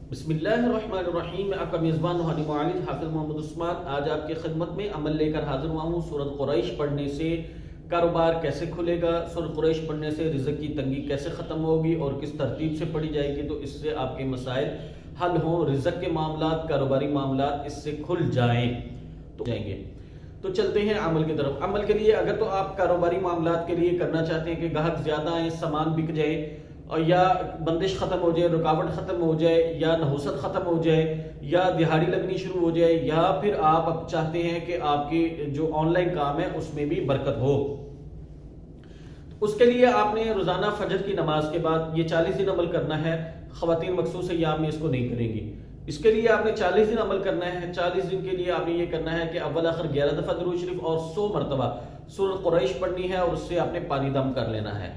بسم اللہ الرحمن الرحیم، میں آپ کا میزبان روحانی معالج حافظ محمد عثمان آج آپ کی خدمت میں عمل لے کر حاضر ہوا ہوں۔ سورۃ قریش پڑھنے سے کاروبار کیسے کھلے گا، سورۃ قریش پڑھنے سے رزق کی تنگی کیسے ختم ہوگی اور کس ترتیب سے پڑھی جائے گی تو اس سے آپ کے مسائل حل ہوں، رزق کے معاملات، کاروباری معاملات اس سے کھل جائیں تو چلتے ہیں عمل کی طرف۔ عمل کے لیے اگر تو آپ کاروباری معاملات کے لیے کرنا چاہتے ہیں کہ گاہک زیادہ آئیں، سامان بک جائے اور یا بندش ختم ہو جائے، رکاوٹ ختم ہو جائے، یا نحوست ختم ہو جائے، یا دہاڑی لگنی شروع ہو جائے، یا پھر آپ اب چاہتے ہیں کہ آپ کی جو آن لائن کام ہے اس میں بھی برکت ہو، اس کے لیے آپ نے روزانہ فجر کی نماز کے بعد یہ 40 دن عمل کرنا ہے۔ خواتین مخصوص ایام میں اس کو نہیں کریں گی۔ اس کے لیے آپ نے 40 دن عمل کرنا ہے۔ 40 دن کے لیے آپ نے یہ کرنا ہے کہ اول آخر 11 دفعہ درود شریف اور 100 مرتبہ سورۃ قریش پڑھنی ہے اور اس سے آپ نے پانی دم کر لینا ہے۔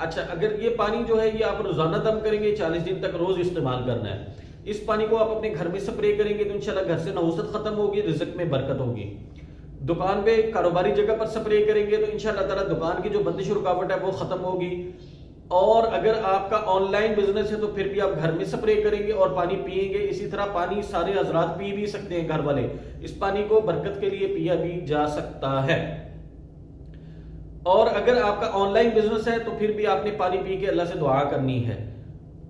اچھا، اگر یہ پانی جو ہے یہ آپ روزانہ دم کریں گے، 40 دن تک روز استعمال کرنا ہے۔ اس پانی کو آپ اپنے گھر میں سپرے کریں گے تو انشاءاللہ گھر سے نحوست ختم ہوگی، رزق میں برکت ہوگی۔ دکان پہ کاروباری جگہ پر سپرے کریں گے تو انشاءاللہ تعالیٰ دکان کی جو بندش رکاوٹ ہے وہ ختم ہوگی۔ اور اگر آپ کا آن لائن بزنس ہے تو پھر بھی آپ گھر میں سپرے کریں گے اور پانی پئیں گے۔ اسی طرح پانی سارے حضرات پی بھی سکتے ہیں، گھر والے اس پانی کو برکت کے لیے پیا بھی جا سکتا ہے۔ اور اگر آپ کا آن لائن بزنس ہے تو پھر بھی آپ نے پانی پی کے اللہ سے دعا کرنی ہے۔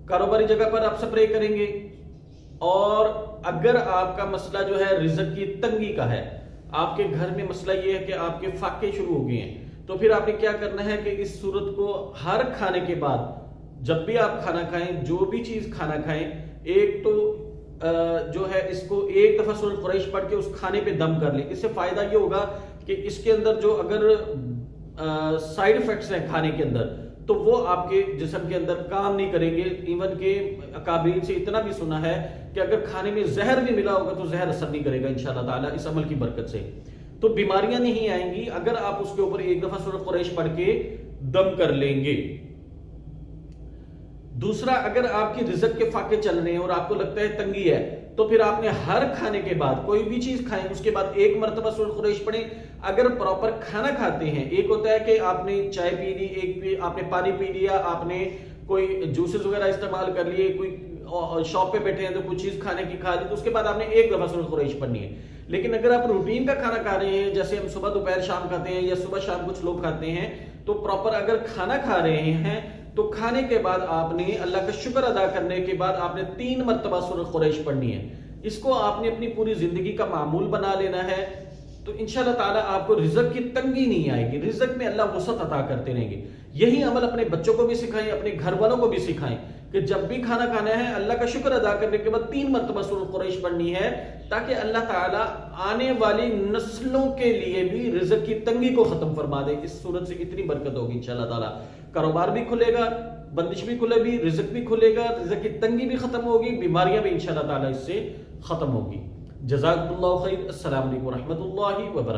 کاروباری جگہ پر آپ سپرے کریں گے۔ اور اگر آپ کا مسئلہ جو ہے رزق کی تنگی کا ہے، آپ کے گھر میں مسئلہ یہ ہے کہ آپ کے فاقے شروع ہو گئے ہیں، تو پھر آپ نے کیا کرنا ہے کہ اس صورت کو ہر کھانے کے بعد جب بھی آپ کھانا کھائیں، جو بھی چیز کھانا کھائیں، ایک تو جو ہے اس کو ایک دفعہ سورۃ قریش پڑھ کے اس کھانے پہ دم کر لیں۔ اس سے فائدہ یہ ہوگا کہ اس کے اندر جو اگر سائیڈ ایفیکٹس ہیں کھانے کے اندر تو وہ آپ کے جسم کے اندر کام نہیں کریں گے۔ ایون کہ اکابرین سے اتنا بھی سنا ہے کہ اگر کھانے میں زہر بھی ملا ہوگا تو زہر اثر نہیں کرے گا انشاءاللہ تعالیٰ اس عمل کی برکت سے، تو بیماریاں نہیں آئیں گی اگر آپ اس کے اوپر ایک دفعہ سورۃ قریش پڑھ کے دم کر لیں گے۔ دوسرا، اگر آپ کی رزق کے فاقے چل رہے ہیں اور آپ کو لگتا ہے تنگی ہے تو پھر آپ نے ہر کھانے کے بعد کوئی بھی چیز کھائیں اس کے بعد ایک مرتبہ سورۃ قریش پڑھیں۔ اگر پراپر کھانا کھاتے ہیں، ایک ہوتا ہے کہ آپ نے چائے پی لی، ایک آپ نے پانی پی لیا، آپ نے کوئی جوسز وغیرہ استعمال کر لیے، کوئی شاپ پہ بیٹھے ہیں تو کچھ چیز کھانے کی کھا لی، تو اس کے بعد آپ نے ایک دفعہ سورۃ قریش پڑھنی ہے۔ لیکن اگر آپ روٹین کا کھانا کھا رہے ہیں، جیسے ہم صبح دوپہر شام کھاتے ہیں یا صبح شام کچھ لوگ کھاتے ہیں، تو پراپر اگر کھانا کھا رہے ہیں تو کھانے کے بعد آپ نے اللہ کا شکر ادا کرنے کے بعد آپ نے 3 مرتبہ سورۃ قریش پڑھنی ہے۔ اس کو آپ نے اپنی پوری زندگی کا معمول بنا لینا ہے، تو انشاءاللہ تعالیٰ آپ کو رزق کی تنگی نہیں آئے گی، رزق میں اللہ وسعت عطا کرتے رہیں گے۔ یہی عمل اپنے بچوں کو بھی سکھائیں، اپنے گھر والوں کو بھی سکھائیں کہ جب بھی کھانا کھانا ہے اللہ کا شکر ادا کرنے کے بعد 3 مرتبہ سورۃ قریش پڑھنی ہے، تاکہ اللہ تعالیٰ آنے والی نسلوں کے لیے بھی رزق کی تنگی کو ختم فرما دے۔ اس صورت سے اتنی برکت ہوگی انشاءاللہ تعالیٰ، کاروبار بھی کھلے گا، بندش بھی کھلے گی، رزق بھی کھلے گا، رزق کی تنگی بھی ختم ہوگی، بیماریاں بھی انشاءاللہ تعالیٰ اس سے ختم ہوگی۔ جزاکم اللہ خیر۔ السلام علیکم ورحمۃ اللہ وبرکاتہ۔